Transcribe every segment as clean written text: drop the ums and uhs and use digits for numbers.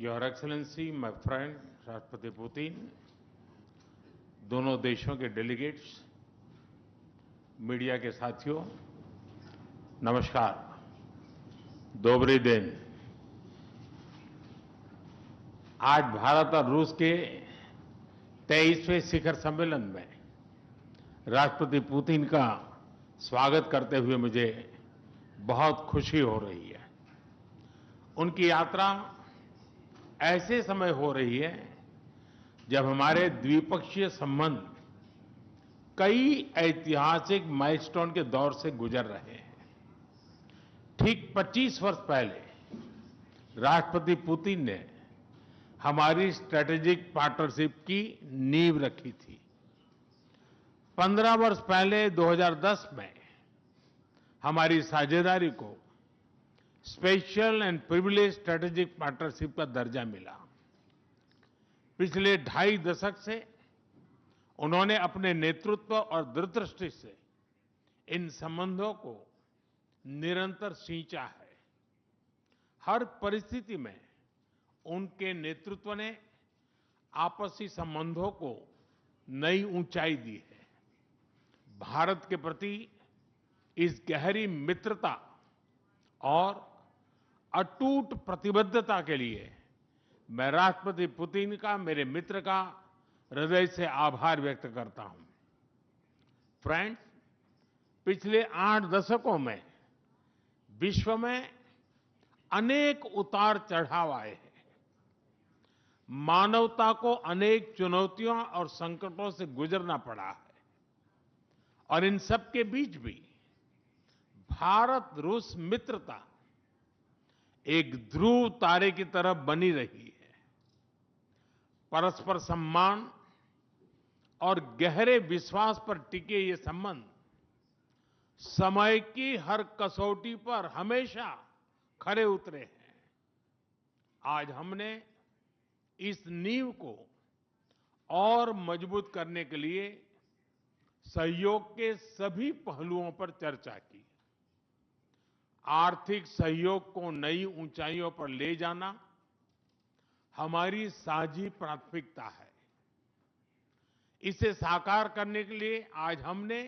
Your excellency, my friend राष्ट्रपति Putin, दोनों देशों के डेलीगेट्स, मीडिया के साथियों, नमस्कार। दोबरी दिन। आज भारत और रूस के 23वें शिखर सम्मेलन में राष्ट्रपति पुतिन का स्वागत करते हुए मुझे बहुत खुशी हो रही है। उनकी यात्रा ऐसे समय हो रही है जब हमारे द्विपक्षीय संबंध कई ऐतिहासिक माइलस्टोन के दौर से गुजर रहे हैं। ठीक 25 वर्ष पहले राष्ट्रपति पुतिन ने हमारी स्ट्रेटेजिक पार्टनरशिप की नींव रखी थी। 15 वर्ष पहले 2010 में हमारी साझेदारी को special and privilege strategic partnership का दर्जा मिला। पिछले 2.5 दशक से उन्होंने अपने नेतृत्व और दूरदृष्टि से इन संबंधों को निरंतर सींचा है। हर परिस्थिति में उनके नेतृत्व ने आपसी संबंधों को नई ऊंचाई दी है। भारत के प्रति इस गहरी मित्रता और अटूट प्रतिबद्धता के लिए मैं राष्ट्रपति पुतिन का, मेरे मित्र का हृदय से आभार व्यक्त करता हूं। फ्रेंड्स, पिछले 8 दशकों में विश्व में अनेक उतार चढ़ाव आए हैं। मानवता को अनेक चुनौतियों और संकटों से गुजरना पड़ा है और इन सब के बीच भी भारत रूस मित्रता एक ध्रुव तारे की तरह बनी रही है। परस्पर सम्मान और गहरे विश्वास पर टिके ये संबंध समय की हर कसौटी पर हमेशा खरे उतरे हैं। आज हमने इस नींव को और मजबूत करने के लिए सहयोग के सभी पहलुओं पर चर्चा की। आर्थिक सहयोग को नई ऊंचाइयों पर ले जाना हमारी साझी प्राथमिकता है। इसे साकार करने के लिए आज हमने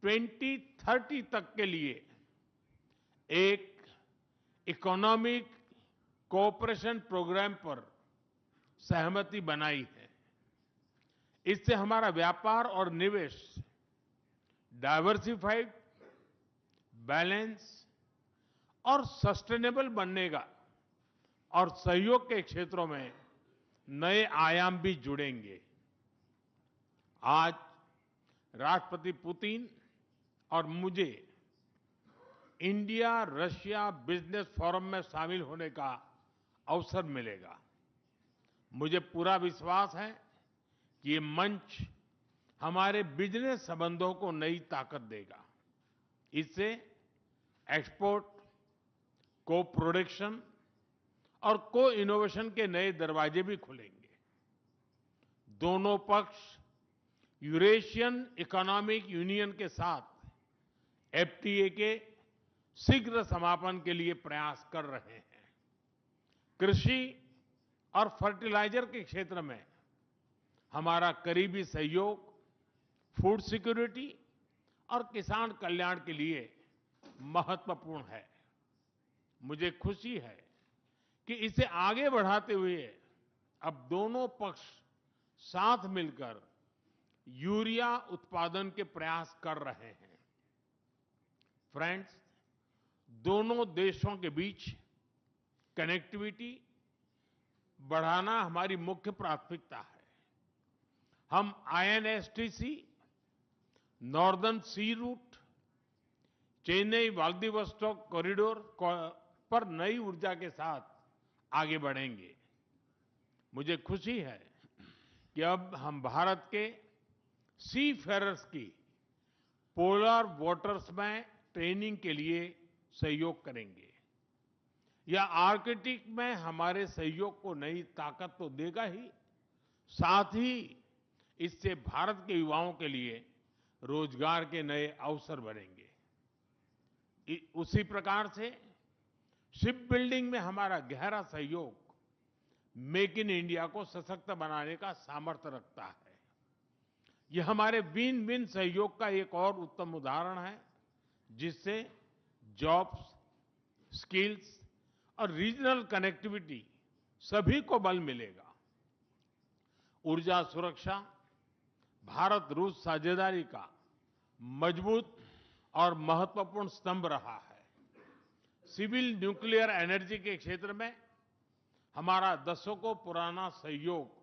2030 तक के लिए एक इकोनॉमिक कोऑपरेशन प्रोग्राम पर सहमति बनाई है। इससे हमारा व्यापार और निवेश डाइवर्सिफाइड, बैलेंस और सस्टेनेबल बनेगा और सहयोग के क्षेत्रों में नए आयाम भी जुड़ेंगे। आज राष्ट्रपति पुतिन और मुझे इंडिया रशिया बिजनेस फोरम में शामिल होने का अवसर मिलेगा। मुझे पूरा विश्वास है कि ये मंच हमारे बिजनेस संबंधों को नई ताकत देगा। इससे एक्सपोर्ट, को प्रोडक्शन और को इनोवेशन के नए दरवाजे भी खुलेंगे। दोनों पक्ष यूरेशियन इकोनॉमिक यूनियन के साथ एफटीए के शीघ्र समापन के लिए प्रयास कर रहे हैं। कृषि और फर्टिलाइजर के क्षेत्र में हमारा करीबी सहयोग फूड सिक्योरिटी और किसान कल्याण के लिए महत्वपूर्ण है। मुझे खुशी है कि इसे आगे बढ़ाते हुए अब दोनों पक्ष साथ मिलकर यूरिया उत्पादन के प्रयास कर रहे हैं। फ्रेंड्स, दोनों देशों के बीच कनेक्टिविटी बढ़ाना हमारी मुख्य प्राथमिकता है। हम आईएनएसटीसी, नॉर्दर्न सी रूट, चेन्नई व्लादिवोस्टोक कॉरिडोर पर नई ऊर्जा के साथ आगे बढ़ेंगे। मुझे खुशी है कि अब हम भारत के सी फेरर्स की पोलर वाटर्स में ट्रेनिंग के लिए सहयोग करेंगे। यह आर्कटिक में हमारे सहयोग को नई ताकत तो देगा ही, साथ ही इससे भारत के युवाओं के लिए रोजगार के नए अवसर बनेंगे। उसी प्रकार से शिप बिल्डिंग में हमारा गहरा सहयोग मेक इन इंडिया को सशक्त बनाने का सामर्थ्य रखता है। यह हमारे विन विन सहयोग का एक और उत्तम उदाहरण है, जिससे जॉब्स, स्किल्स और रीजनल कनेक्टिविटी सभी को बल मिलेगा। ऊर्जा सुरक्षा भारत रूस साझेदारी का मजबूत और महत्वपूर्ण स्तंभ रहा है। सिविल न्यूक्लियर एनर्जी के क्षेत्र में हमारा दशकों पुराना सहयोग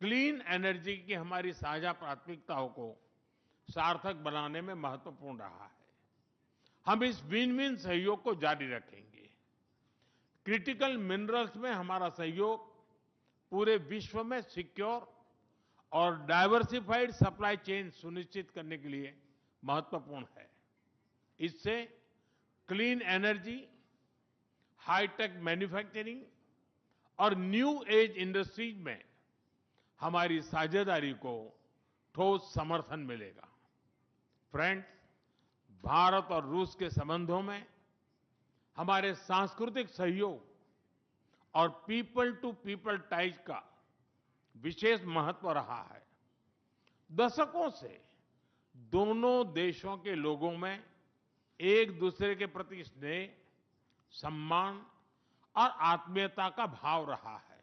क्लीन एनर्जी की हमारी साझा प्राथमिकताओं को सार्थक बनाने में महत्वपूर्ण रहा है। हम इस विन विन सहयोग को जारी रखेंगे। क्रिटिकल मिनरल्स में हमारा सहयोग पूरे विश्व में सिक्योर और डाइवर्सिफाइड सप्लाई चेन सुनिश्चित करने के लिए महत्वपूर्ण है। इससे क्लीन एनर्जी, हाईटेक मैन्युफैक्चरिंग और न्यू एज इंडस्ट्रीज में हमारी साझेदारी को ठोस समर्थन मिलेगा। फ्रेंड्स, भारत और रूस के संबंधों में हमारे सांस्कृतिक सहयोग और पीपल टू पीपल टाइज का विशेष महत्व रहा है। दशकों से दोनों देशों के लोगों में एक दूसरे के प्रति स्नेह, सम्मान और आत्मीयता का भाव रहा है।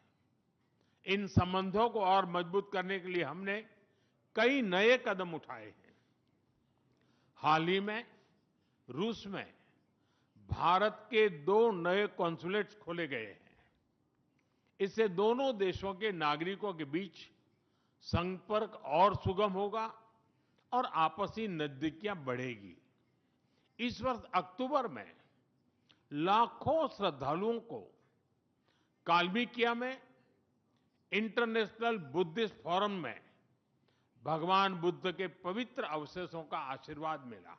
इन संबंधों को और मजबूत करने के लिए हमने कई नए कदम उठाए हैं। हाल ही में रूस में भारत के 2 नए कॉन्सुलेट्स खोले गए हैं। इससे दोनों देशों के नागरिकों के बीच संपर्क और सुगम होगा और आपसी नजदीकियां बढ़ेगी। इस वर्ष अक्टूबर में लाखों श्रद्धालुओं को काल्मिकिया में इंटरनेशनल बुद्धिस्ट फोरम में भगवान बुद्ध के पवित्र अवशेषों का आशीर्वाद मिला।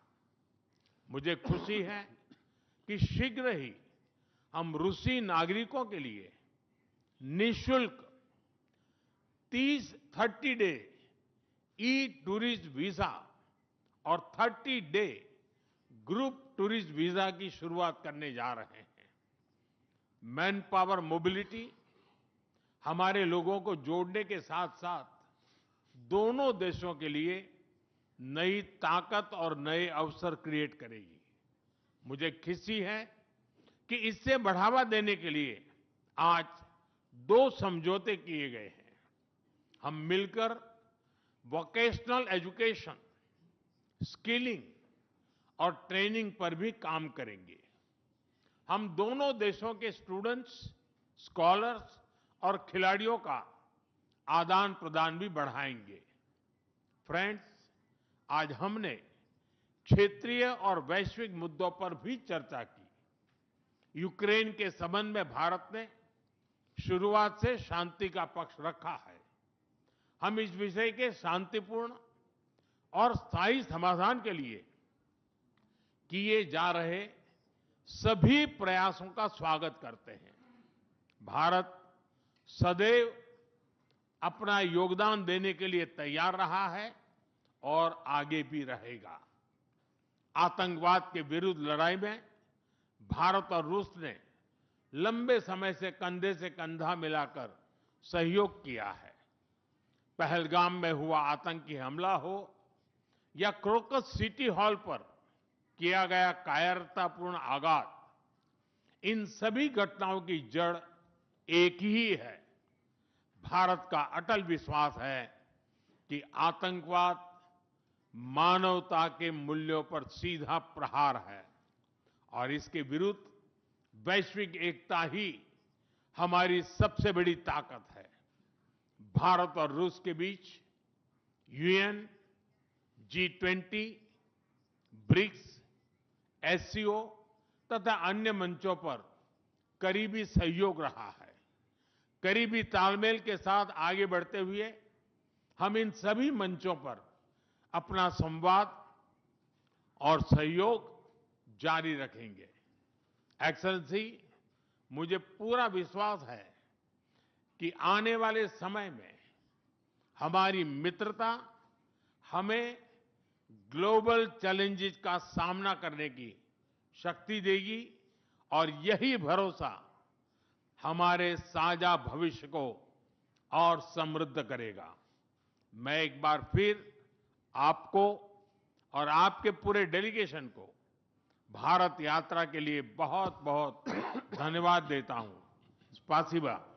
मुझे खुशी है कि शीघ्र ही हम रूसी नागरिकों के लिए निःशुल्क 30 डे ई टूरिस्ट वीजा और 30 डे ग्रुप टूरिस्ट वीजा की शुरुआत करने जा रहे हैं। मैन पावर मोबिलिटी हमारे लोगों को जोड़ने के साथ साथ दोनों देशों के लिए नई ताकत और नए अवसर क्रिएट करेगी। मुझे खुशी है कि इससे बढ़ावा देने के लिए आज 2 समझौते किए गए हैं। हम मिलकर वोकेशनल एजुकेशन, स्किलिंग और ट्रेनिंग पर भी काम करेंगे। हम दोनों देशों के स्टूडेंट्स, स्कॉलर्स और खिलाड़ियों का आदान प्रदान भी बढ़ाएंगे। फ्रेंड्स, आज हमने क्षेत्रीय और वैश्विक मुद्दों पर भी चर्चा की। यूक्रेन के संबंध में भारत ने शुरुआत से शांति का पक्ष रखा है। हम इस विषय के शांतिपूर्ण और स्थायी समाधान के लिए किए जा रहे सभी प्रयासों का स्वागत करते हैं। भारत सदैव अपना योगदान देने के लिए तैयार रहा है और आगे भी रहेगा। आतंकवाद के विरुद्ध लड़ाई में भारत और रूस ने लंबे समय से कंधे से कंधा मिलाकर सहयोग किया है। पहलगाम में हुआ आतंकी हमला हो या क्रोकस सिटी हॉल पर किया गया कायरतापूर्ण आघात, इन सभी घटनाओं की जड़ एक ही है। भारत का अटल विश्वास है कि आतंकवाद मानवता के मूल्यों पर सीधा प्रहार है और इसके विरुद्ध वैश्विक एकता ही हमारी सबसे बड़ी ताकत है। भारत और रूस के बीच यूएन, G20, ब्रिक्स, एससीओ तथा अन्य मंचों पर करीबी सहयोग रहा है। करीबी तालमेल के साथ आगे बढ़ते हुए हम इन सभी मंचों पर अपना संवाद और सहयोग जारी रखेंगे। एक्सेलेंसी, मुझे पूरा विश्वास है कि आने वाले समय में हमारी मित्रता हमें ग्लोबल चैलेंजेस का सामना करने की शक्ति देगी और यही भरोसा हमारे साझा भविष्य को और समृद्ध करेगा। मैं एक बार फिर आपको और आपके पूरे डेलीगेशन को भारत यात्रा के लिए बहुत बहुत धन्यवाद देता हूं। स्पासिबा।